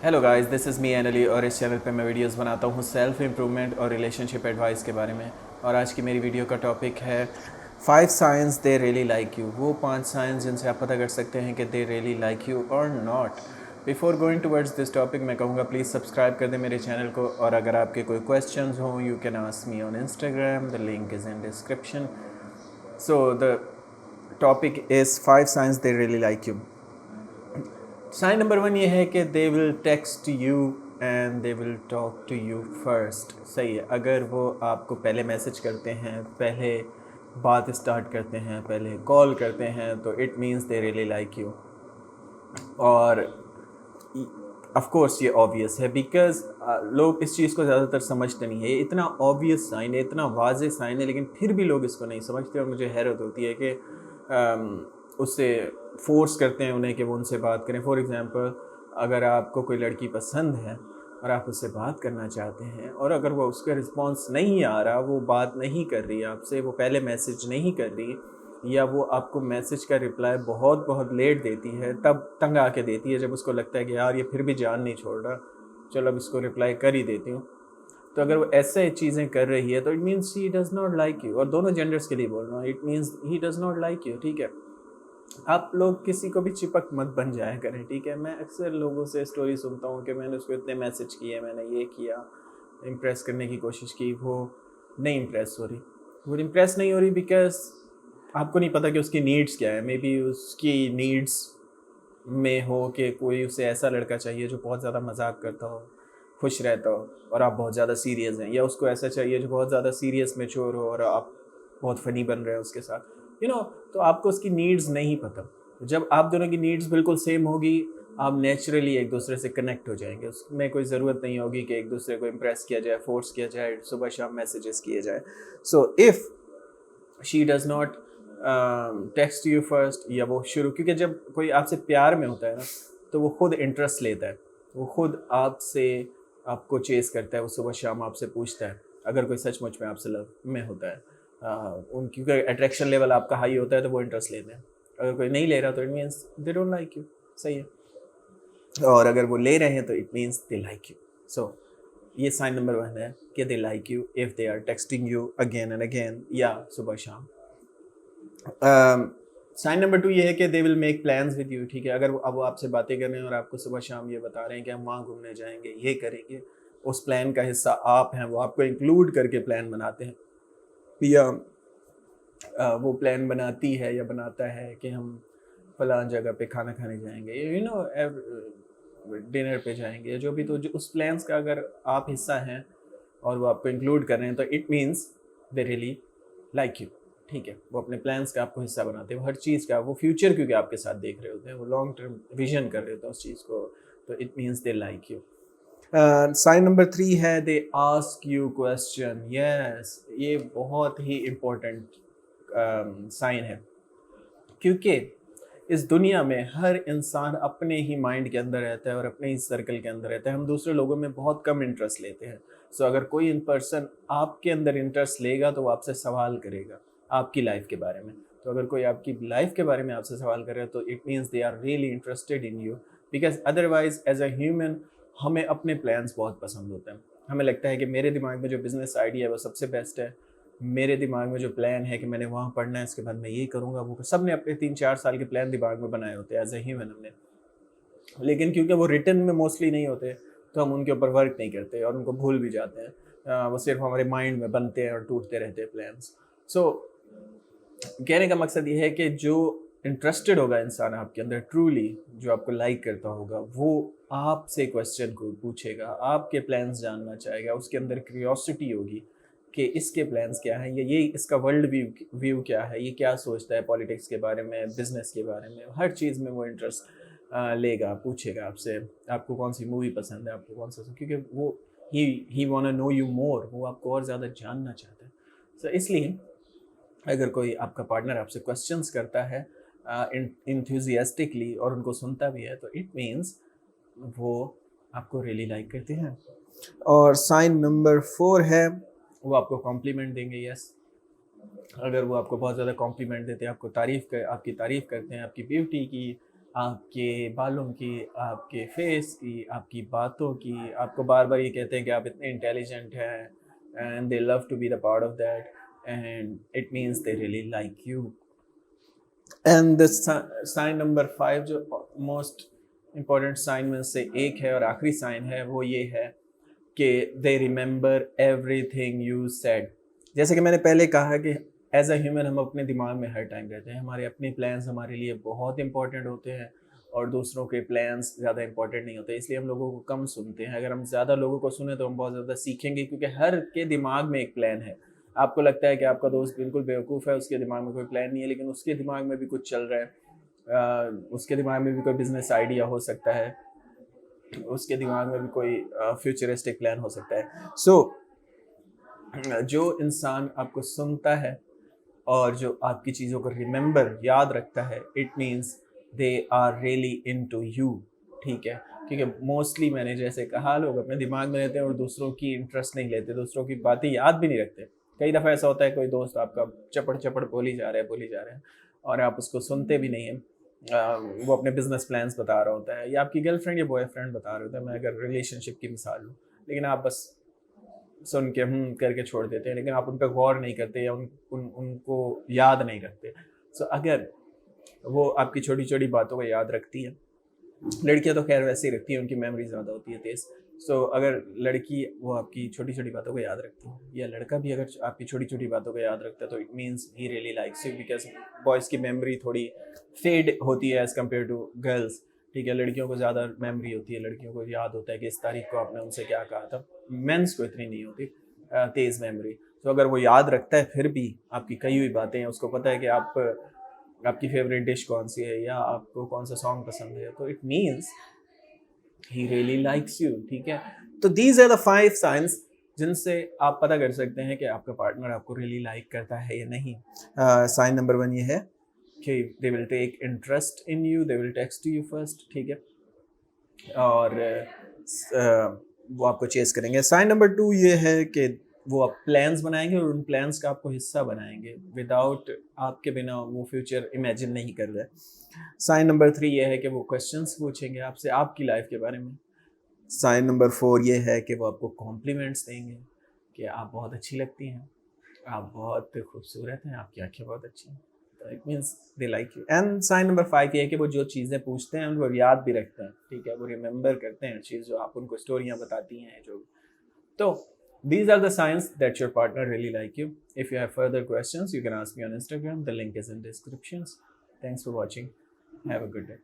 Hello guys, this is me एनली और इस चैनल पे मैं वीडियोस बनाता हूँ सेल्फ इम्प्रूवमेंट और रिलेशनशिप एडवाइस के बारे में। और आज की मेरी वीडियो का टॉपिक है 5 signs they really like you. वो 5 साइंस जिनसे आप पता कर सकते हैं कि दे रियली लाइक यू और not. Before going towards this topic मैं कहूँगा प्लीज़ सब्सक्राइब कर दें मेरे चैनल को, और अगर आपके कोई क्वेश्चंस हों you can ask me on Instagram, the link is in description. So the topic is 5 signs they really like you. Sign number 1 ये है कि they will text you and they will talk to you first. सही है, अगर वो आपको पहले message करते हैं, पहले बात स्टार्ट करते हैं, पहले कॉल करते हैं, तो it means they really like you. और ऑफ कोर्स ये ऑब्वियस है बिकॉज लोग इस चीज़ को ज़्यादातर समझते नहीं है। ये इतना ऑब्वियस साइन है, इतना वाज़ेह साइन है, लेकिन फिर भी लोग इसको नहीं समझते। और मुझे हैरत होती है कि उससे फोर्स करते हैं उन्हें कि वो उनसे बात करें। फॉर एग्ज़ाम्पल, अगर आपको कोई लड़की पसंद है और आप उससे बात करना चाहते हैं, और अगर वो उसका रिस्पॉन्स नहीं आ रहा, वो बात नहीं कर रही आपसे, वो पहले मैसेज नहीं कर रही, या वो आपको मैसेज का रिप्लाई बहुत बहुत लेट देती है, तब तंग आके देती है जब उसको लगता है कि यार ये फिर भी जान नहीं छोड़ रहा, चलो अब इसको रिप्लाई कर ही देती हूँ। तो अगर वो ऐसे चीज़ें कर रही है तो it means he does not like you. और दोनों जेंडर्स के लिए बोल रहा हूँ, it means he does not like you. ठीक है, आप लोग किसी को भी चिपक मत बन जाया करें। ठीक है, मैं अक्सर लोगों से स्टोरी सुनता हूँ कि मैंने उसको इतने मैसेज किए, मैंने ये किया, इम्प्रेस करने की कोशिश की, वो नहीं इम्प्रेस हो रही। वो इम्प्रेस नहीं हो रही बिकॉज आपको नहीं पता कि उसकी नीड्स क्या है। मे बी उसकी नीड्स में हो कि कोई उसे ऐसा लड़का चाहिए जो बहुत ज़्यादा मजाक करता हो, खुश रहता हो, और आप बहुत ज़्यादा सीरियस हैं, या उसको ऐसा चाहिए जो बहुत ज़्यादा सीरियस मैच्योर हो और आप बहुत फनी बन रहे हैं उसके साथ, तो आपको उसकी नीड्स नहीं पता। जब आप दोनों की नीड्स बिल्कुल सेम होगी, आप नेचुरली एक दूसरे से कनेक्ट हो जाएंगे। उसमें कोई ज़रूरत नहीं होगी कि एक दूसरे को इम्प्रेस किया जाए, फोर्स किया जाए, सुबह शाम मैसेजेस किए जाए। So if she does not text you first, या वो शुरू, क्योंकि जब कोई आपसे प्यार में होता है ना, तो वो खुद इंटरेस्ट लेता है, वो खुद आपसे आपको चेस करता है, वो सुबह शाम आपसे पूछता है। अगर कोई सचमुच में आपसे लव में होता है, क्योंकि अट्रैक्शन लेवल आपका हाई होता है, तो वो इंटरेस्ट लेते हैं। अगर कोई नहीं ले रहा तो it means they don't like you. सही है, और अगर वो ले रहे हैं तो it means they like you. So ये साइन नंबर 1 है कि they like you if they are texting you again and again, या सुबह शाम। साइन नंबर 2 ये है कि they will make plans with you. ठीक है, अगर अब वो आपसे बातें कर रहे हैं और आपको सुबह शाम ये बता रहे हैं कि हम वहाँ घूमने जाएंगे, ये करेंगे, उस प्लान का हिस्सा आप हैं, वो आपको इंक्लूड करके प्लान बनाते हैं, या वो प्लान बनाती है या बनाता है कि हम फलां जगह पे खाना खाने जाएंगे, डिनर पे जाएंगे, जो भी। तो जो उस प्लान्स का अगर आप हिस्सा हैं और वो आपको इंक्लूड कर रहे हैं, तो it means they really like you. ठीक है, वो अपने प्लान्स का आपको हिस्सा बनाते हैं, वो हर चीज़ का, वो फ्यूचर क्योंकि आपके साथ देख रहे होते हैं, वो लॉन्ग टर्म विजन कर रहे होते हैं उस चीज़ को, तो it means they like you. Sign number 3 है they ask you question. Yes, ये बहुत ही इम्पोर्टेंट साइन है, क्योंकि इस दुनिया में हर इंसान अपने ही माइंड के अंदर रहता है और अपने ही सर्कल के अंदर रहता है। हम दूसरे लोगों में बहुत कम इंटरेस्ट लेते हैं। सो अगर कोई इन पर्सन आपके अंदर इंटरेस्ट लेगा तो वो आपसे सवाल करेगा आपकी लाइफ के बारे में। तो अगर कोई आपकी लाइफ के बारे में आपसे सवाल कर रहा है तो it means they are really interested in you. Because otherwise as a human हमें अपने प्लान्स बहुत पसंद होते हैं। हमें लगता है कि मेरे दिमाग में जो बिज़नेस आइडिया है वो सबसे बेस्ट है, मेरे दिमाग में जो प्लान है कि मैंने वहाँ पढ़ना है, इसके बाद मैं ये करूँगा, वो सब ने अपने 3-4 साल के प्लान दिमाग में बनाए होते हैं एज ए ह्यूमन हमने। लेकिन क्योंकि वो रिटन में मोस्टली नहीं होते, तो हम उनके ऊपर वर्क नहीं करते और उनको भूल भी जाते हैं। वो सिर्फ हमारे माइंड में बनते हैं और टूटते रहते हैं प्लान्स। सो कहने का मकसद ये है कि जो इंटरेस्टेड होगा इंसान आपके अंदर ट्रूली, जो आपको लाइक करता होगा, वो आपसे क्वेश्चन को पूछेगा, आपके प्लान्स जानना चाहेगा, उसके अंदर क्यूरियोसिटी होगी कि इसके प्लान्स क्या हैं, ये इसका वर्ल्ड व्यू क्या है, ये क्या सोचता है पॉलिटिक्स के बारे में, बिजनेस के बारे में, हर चीज़ में वो इंटरेस्ट लेगा, पूछेगा आपसे आपको कौन सी मूवी पसंद है, आपको कौन सा, क्योंकि वो ही वांट नो यू मोर, वो आपको और ज़्यादा जानना चाहता है। सो इसलिए अगर कोई आपका पार्टनर आपसे क्वेश्चंस करता है इंथ्यूजियास्टिकली और उनको सुनता भी है, तो इट मीन्स वो आपको रियली लाइक करते हैं। और साइन नंबर 4 है वो आपको कॉम्प्लीमेंट देंगे। यस, अगर वो आपको बहुत ज़्यादा कॉम्प्लीमेंट देते हैं, आपकी तारीफ़ करते हैं, आपकी ब्यूटी की, आपके बालों की, आपके फेस की, आपकी बातों की, आपको बार बार ये कहते हैं कि आप इतने इंटेलिजेंट हैं, and they love to be the part of that, and it means they really like you. And the sign number 5 जो मोस्ट इम्पॉर्टेंट साइन में से एक है और आखिरी साइन है, वो ये है कि they remember everything you said. जैसे कि मैंने पहले कहा कि एज अ ह्यूमन हम अपने दिमाग में हर टाइम रहते हैं, हमारे अपने प्लान्स हमारे लिए बहुत इंपॉर्टेंट होते हैं और दूसरों के प्लान्स ज़्यादा इंपॉर्टेंट नहीं होते, इसलिए हम लोगों को कम सुनते हैं. अगर हम ज़्यादा लोगों को सुने तो हम बहुत ज़्यादा सीखेंगे, क्योंकि हर के दिमाग में एक प्लान है. आपको लगता है कि आपका दोस्त बिल्कुल बेवकूफ़ है, उसके दिमाग में कोई प्लान नहीं है, लेकिन उसके दिमाग में भी कुछ चल रहा है. उसके दिमाग में भी कोई बिजनेस आइडिया हो सकता है, उसके दिमाग में भी कोई फ्यूचरिस्टिक प्लान हो सकता है. सो जो इंसान आपको सुनता है और जो आपकी चीज़ों को रिमेंबर याद रखता है, it means they are really into you. ठीक है, क्योंकि मोस्टली मैंने जैसे कहा, लोग अपने दिमाग में रहते हैं और दूसरों की इंटरेस्ट नहीं लेते, दूसरों की बातें याद भी नहीं रखते. कई दफ़ा ऐसा होता है, कोई दोस्त आपका चपड़ चपड़ बोली जा रहा है और आप उसको सुनते भी नहीं हैं. वो अपने बिजनेस प्लान्स बता रहा होता है, या आपकी गर्लफ्रेंड या बॉयफ्रेंड बता रहे होता है, मैं अगर रिलेशनशिप की मिसाल लूँ, लेकिन आप बस सुन के करके छोड़ देते हैं, लेकिन आप उन पर गौर नहीं करते या उनको याद नहीं रखते. सो अगर वो आपकी छोटी छोटी बातों को याद रखती है, लड़कियां तो खैर वैसे ही रखती हैं, उनकी मेमोरी ज़्यादा होती है तेज़. सो अगर लड़की वो आपकी छोटी छोटी बातों को याद रखती है, या लड़का भी अगर आपकी छोटी छोटी बातों को याद रखता है, तो it means he really likes you. Because boys की मेमोरी थोड़ी फेड होती है एज़ कम्पेयर टू गर्ल्स. ठीक है, लड़कियों को ज़्यादा मेमोरी होती है, लड़कियों को याद होता है कि इस तारीख को आपने उनसे क्या कहा था. मेंस को इतनी नहीं होती तेज़ मेमोरी. तो अगर वो याद रखता है फिर भी आपकी कही हुई बातें हैं, उसको पता है कि आपकी फेवरेट डिश कौन सी है या आपको कौन सा सॉन्ग पसंद है, तो it means he really likes you. ठीक है, तो दीज आर द 5 साइंस जिनसे आप पता कर सकते हैं कि आपका पार्टनर आपको रियली लाइक करता है या नहीं. साइन नंबर 1 ये है कि they will take interest in you, they will text you first. ठीक है, और वो आपको चेस करेंगे. साइन नंबर 2 ये है कि वो आप प्लान्स बनाएंगे और उन प्लान्स का आपको हिस्सा बनाएंगे. विदाउट आपके बिना वो फ्यूचर इमेजिन नहीं कर रहे. साइन नंबर 3 ये है कि वो क्वेश्चंस पूछेंगे आपसे आपकी लाइफ के बारे में. साइन नंबर 4 ये है कि वो आपको कॉम्प्लीमेंट्स देंगे कि आप बहुत अच्छी लगती हैं, आप बहुत खूबसूरत हैं, आपकी आंखें बहुत अच्छी हैं. तो it means they like you. And sign number 5 ये है कि वो जो चीज़ें पूछते हैं वो याद भी रखते हैं. ठीक है, वो रिमेंबर करते हैं चीज़ जो आप उनको स्टोरियाँ बताती हैं जो. तो these are the signs that your partner really like you. If you have further questions, you can ask me on Instagram. The link is in descriptions. Thanks for watching. Have a good day.